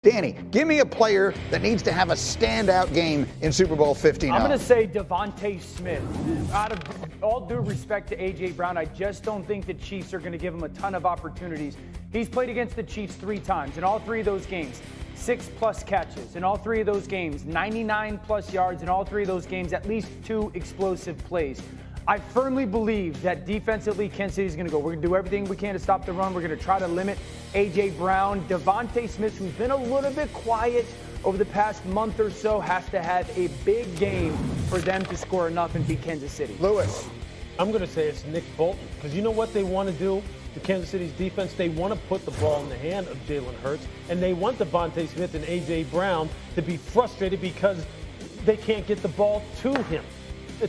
Danny, give me a player that needs to have a standout game in Super Bowl 59. I'm going to say Devontae Smith. Out of all due respect to A.J. Brown, I just don't think the Chiefs are going to give him a ton of opportunities. He's played against the Chiefs 3 times. In all 3 of those games, 6+ catches. In all 3 of those games, 99+ yards. In all 3 of those games, at least 2 explosive plays. I firmly believe that defensively, Kansas City is going to go. We're going to do everything we can to stop the run. We're going to try to limit A.J. Brown. Devontae Smith, who's been a little bit quiet over the past month or so, has to have a big game for them to score enough and beat Kansas City. Lewis. I'm going to say it's Nick Bolton, because you know what they want to do to Kansas City's defense? They want to put the ball in the hand of Jalen Hurts, and they want Devontae Smith and A.J. Brown to be frustrated because they can't get the ball to him,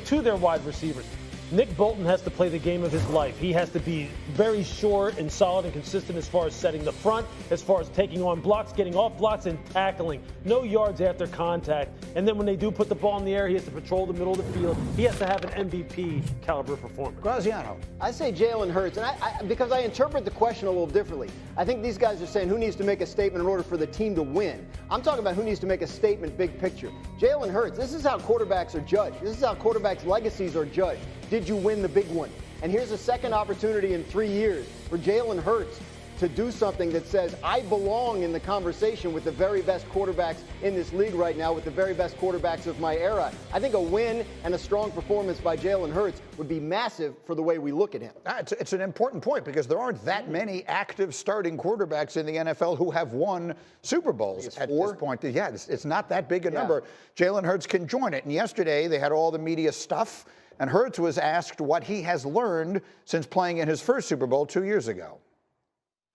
to their wide receivers. Nick Bolton has to play the game of his life. He has to be very sure and solid and consistent as far as setting the front, as far as taking on blocks, getting off blocks, and tackling. No yards after contact. And then when they do put the ball in the air, he has to patrol the middle of the field. He has to have an MVP caliber performance. Graziano. I say Jalen Hurts, and because I interpret the question a little differently. I think these guys are saying who needs to make a statement in order for the team to win. I'm talking about who needs to make a statement big picture. Jalen Hurts, this is how quarterbacks are judged. This is how quarterbacks' legacies are judged. Did you win the big one? And here's a second opportunity in 3 years for Jalen Hurts to do something that says, I belong in the conversation with the very best quarterbacks in this league right now, with the very best quarterbacks of my era. I think a win and a strong performance by Jalen Hurts would be massive for the way we look at him. It's an important point because there aren't that many active starting quarterbacks in the NFL who have won Super Bowls at this point. Yeah, it's not that big a number. Jalen Hurts can join it. And yesterday they had all the media stuff, and Hurts was asked what he has learned since playing in his first Super Bowl 2 years ago.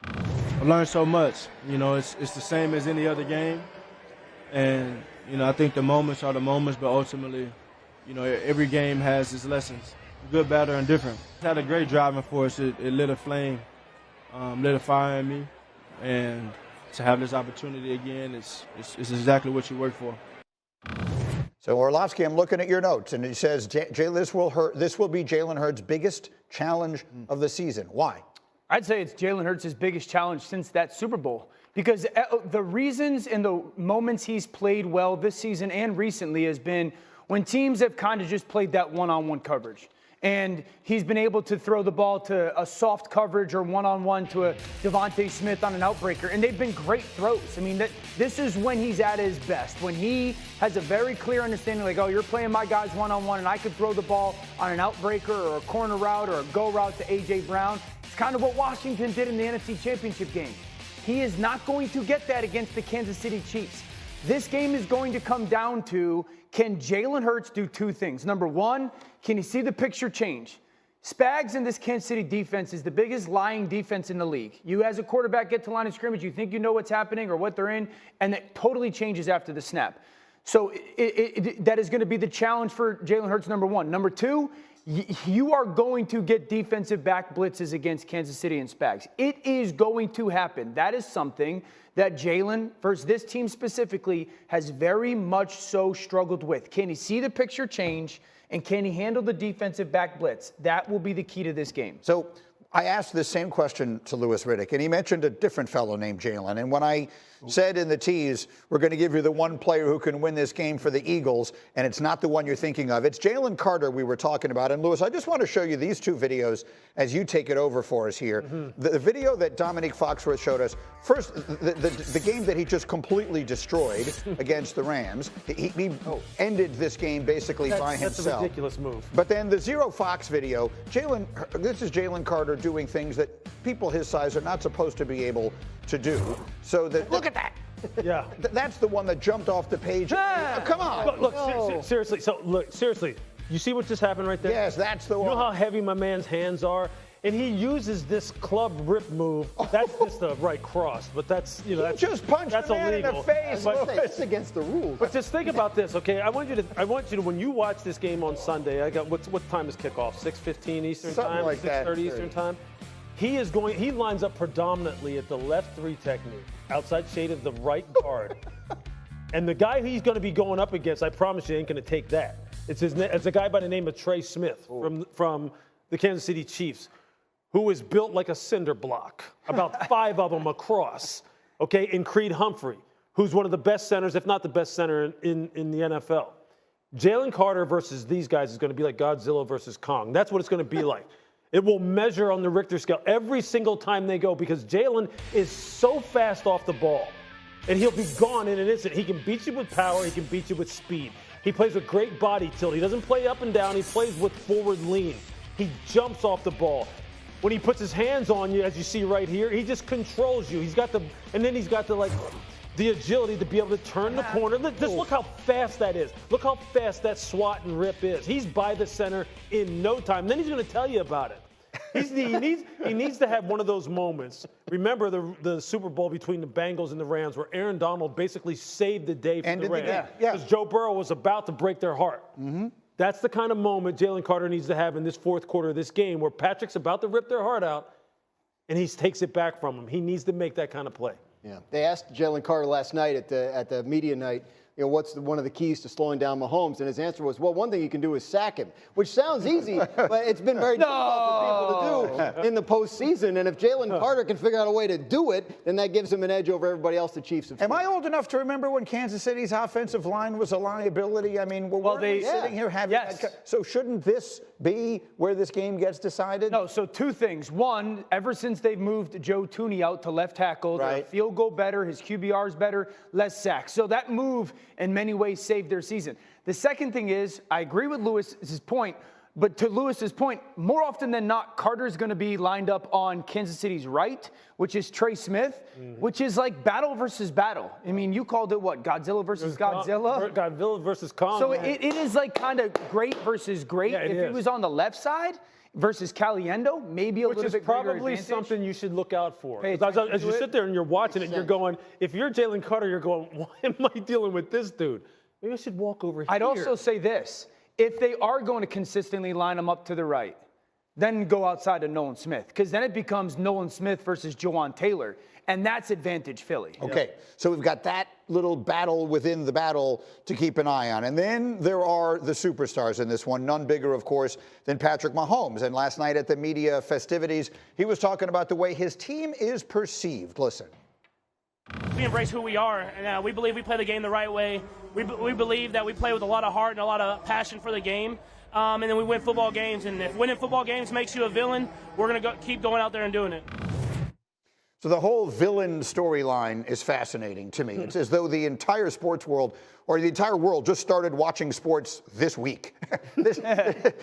I learned so much. You know, it's the same as any other game. And, you know, I think the moments are the moments, but ultimately, you know, every game has its lessons, good, bad, or indifferent. It's had a great driving force. It lit a flame, lit a fire in me. And to have this opportunity again, it's exactly what you work for. So, Orlovsky, I'm looking at your notes, and it says this will be Jalen Hurts' biggest challenge of the season. Why? I'd say it's Jalen Hurts' biggest challenge since that Super Bowl, because the reasons and the moments he's played well this season and recently has been when teams have kind of just played that one-on-one coverage. And he's been able to throw the ball to a soft coverage or one-on-one to a Devontae Smith on an outbreaker. And they've been great throws. I mean, this is when he's at his best, when he has a very clear understanding, like, oh, you're playing my guys one-on-one, and I could throw the ball on an outbreaker or a corner route or a go route to A.J. Brown. It's kind of what Washington did in the NFC Championship game. He is not going to get that against the Kansas City Chiefs. This game is going to come down to, can Jalen Hurts do 2 things? Number 1, can you see the picture change? Spags in this Kansas City defense is the biggest lying defense in the league. You as a quarterback get to line of scrimmage, you think you know what's happening or what they're in, and it totally changes after the snap. So that is going to be the challenge for Jalen Hurts, number 1. Number 2, you are going to get defensive back blitzes against Kansas City and Spags. It is going to happen. That is something that Jalen, versus this team specifically, has very much so struggled with. Can he see the picture change, and can he handle the defensive back blitz? That will be the key to this game. So I asked this same question to Louis Riddick, and he mentioned a different fellow named Jalen. And when I said in the tease, we're going to give you the one player who can win this game for the Eagles, and it's not the one you're thinking of. It's Jalen Carter we were talking about. And, Louis, I just want to show you these 2 videos as you take it over for us here. The video that Dominique Foxworth showed us, first, the game that he just completely destroyed against the Rams. He ended this game basically by himself. That's a ridiculous move. But then the Zero Fox video, this is Jalen Carter doing things that people his size are not supposed to be able to do. So that, look at that. Yeah. That's the one that jumped off the page. Come on. Look, seriously. So, look, seriously. You see what just happened right there? Yes, that's the one. You know how heavy my man's hands are? And he uses this club rip move. That's just the right cross, but that's, you know, that's just punched that's the man illegal. in the face. But it's against the rules. But just think about this, okay? I want you to, when you watch this game on Sunday, what time is kickoff? 6:15 Eastern Something time, like 6:30 Eastern time. He lines up predominantly at the left 3 technique, outside shade of the right guard. And the guy he's going to be going up against, I promise you, ain't going to take that. It's a guy by the name of Trey Smith from the Kansas City Chiefs, who is built like a cinder block, about 5 of them across, okay, and Creed Humphrey, who's one of the best centers, if not the best center in the NFL. Jalen Carter versus these guys is going to be like Godzilla versus Kong. That's what it's going to be like. It will measure on the Richter scale every single time they go because Jalen is so fast off the ball. And he'll be gone in an instant. He can beat you with power. He can beat you with speed. He plays with great body tilt. He doesn't play up and down. He plays with forward lean. He jumps off the ball. When he puts his hands on you, as you see right here, he just controls you. He's got the agility to be able to turn the corner. Just look how fast that is. Look how fast that swat and rip is. He's by the center in no time. Then he's going to tell you about it. He needs to have one of those moments. Remember the Super Bowl between the Bengals and the Rams where Aaron Donald basically saved the day for the Rams. Because Joe Burrow was about to break their heart. Mm-hmm. That's the kind of moment Jalen Carter needs to have in this fourth quarter of this game where Patrick's about to rip their heart out and he takes it back from him. He needs to make that kind of play. Yeah. They asked Jalen Carter last night at the media night, what's one of the keys to slowing down Mahomes? And his answer was, well, one thing you can do is sack him, which sounds easy, but it's been very difficult for people to do in the postseason. And if Jalen Carter can figure out a way to do it, then that gives him an edge over everybody else the Chiefs have seen. Am I old enough to remember when Kansas City's offensive line was a liability? I mean, we're sitting here having that. So shouldn't this be where this game gets decided? No, so two things. One, ever since they've moved Joe Thuney out to left tackle, their field goal better, his QBR is better, less sacks. So that move in many ways saved their season. The second thing is, I agree with Lewis's point, but to Lewis's point, more often than not, Carter's going to be lined up on Kansas City's right, which is Trey Smith, which is like battle versus battle. I mean, you called it what, Godzilla versus Godzilla? Godzilla versus Kong. So it is like kind of great versus great. Yeah, if it was on the left side versus Caliendo, maybe a little bit greater advantage. Which is probably something you should look out for. As you sit there and you're watching it, you're going, if you're Jalen Carter, you're going, why am I dealing with this dude? Maybe I should walk over here. I'd also say this. If they are going to consistently line them up to the right, then go outside of Nolan Smith, because then it becomes Nolan Smith versus Jawan Taylor, and that's advantage Philly. Okay, so we've got that little battle within the battle to keep an eye on. And then there are the superstars in this one, none bigger, of course, than Patrick Mahomes. And last night at the media festivities, he was talking about the way his team is perceived. Listen. We embrace who we are, and we believe we play the game the right way. We believe that we play with a lot of heart and a lot of passion for the game, and then we win football games. And if winning football games makes you a villain, we're going to keep going out there and doing it. So the whole villain storyline is fascinating to me. It's as though the entire sports world, or the entire world, just started watching sports this week. This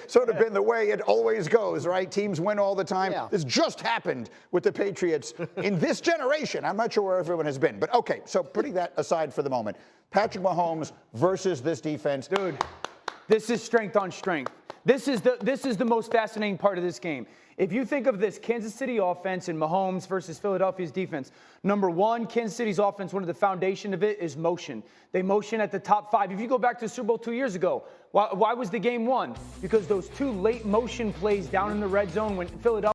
sort of been the way it always goes, right? Teams win all the time. Yeah. This just happened with the Patriots in this generation. I'm not sure where everyone has been. But okay, so putting that aside for the moment, Patrick Mahomes versus this defense. Dude, this is strength on strength. This is the most fascinating part of this game. If you think of this Kansas City offense and Mahomes versus Philadelphia's defense, number one, Kansas City's offense, one of the foundation of it is motion. They motion at the top 5. If you go back to the Super Bowl 2 years ago, why was the game won? Because those 2 late motion plays down in the red zone when Philadelphia